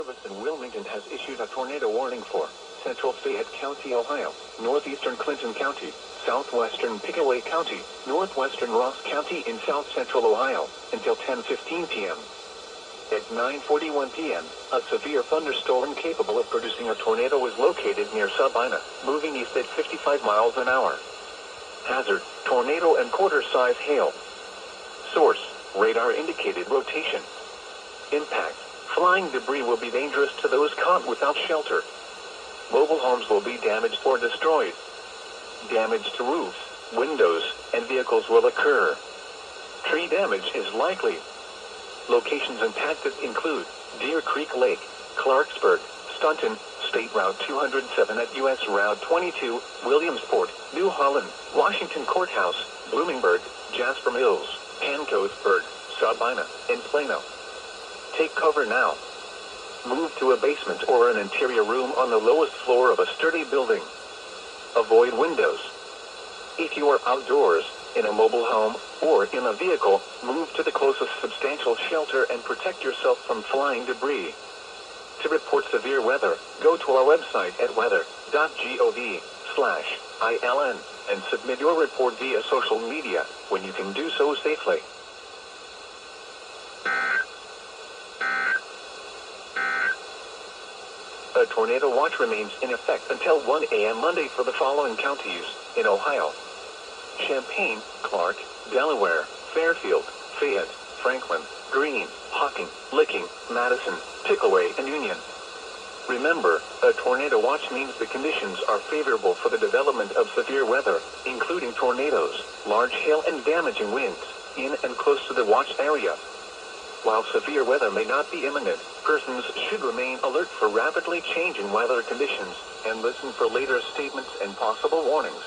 Service in Wilmington has issued a tornado warning for central Fayette County, Ohio, northeastern Clinton County, southwestern Pickaway County, northwestern Ross County in south central Ohio, until 10:15 p.m. At 9:41 p.m., a severe thunderstorm capable of producing a tornado was located near Sabina, moving east at 55 miles an hour. Hazard, tornado and quarter-size hail. Source, radar indicated rotation. Impact, flying debris will be dangerous to those caught without shelter. Mobile homes will be damaged or destroyed. Damage to roofs, windows, and vehicles will occur. Tree damage is likely. Locations impacted include Deer Creek Lake, Clarksburg, Staunton, State Route 207 at U.S. Route 22, Williamsport, New Holland, Washington Courthouse, Bloomingburg, Jasper Mills, Pancosburg, Sabina, and Plano. Take cover now. Move to a basement or an interior room on the lowest floor of a sturdy building. Avoid windows. If you are outdoors, in a mobile home, or in a vehicle, move to the closest substantial shelter and protect yourself from flying debris. To report severe weather, go to our website at weather.gov/ILN and submit your report via social media when you can do so safely. A tornado watch remains in effect until 1 a.m. Monday for the following counties in Ohio: Champaign, Clark, Delaware, Fairfield, Fayette, Franklin, Greene, Hocking, Licking, Madison, Pickaway, and Union. Remember, a tornado watch means the conditions are favorable for the development of severe weather, including tornadoes, large hail and damaging winds, in and close to the watch area. While severe weather may not be imminent, persons should remain alert for rapidly changing weather conditions, and listen for later statements and possible warnings.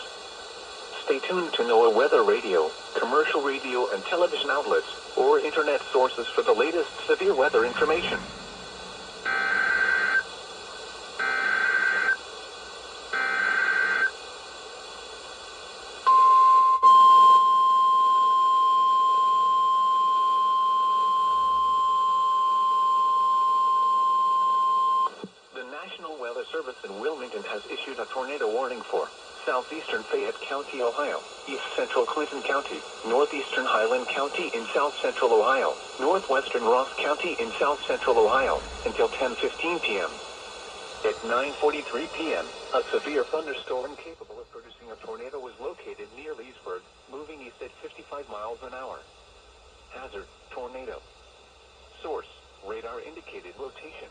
Stay tuned to NOAA weather radio, commercial radio and television outlets, or internet sources for the latest severe weather information. The National Weather Service in Wilmington has issued a tornado warning for southeastern Fayette County, Ohio, east central Clinton County, northeastern Highland County in south central Ohio, northwestern Ross County in south central Ohio, until 10:15 p.m. At 9:43 p.m., a severe thunderstorm capable of producing a tornado was located near Leesburg, moving east at 55 miles an hour. Hazard, tornado. Source, radar indicated rotation.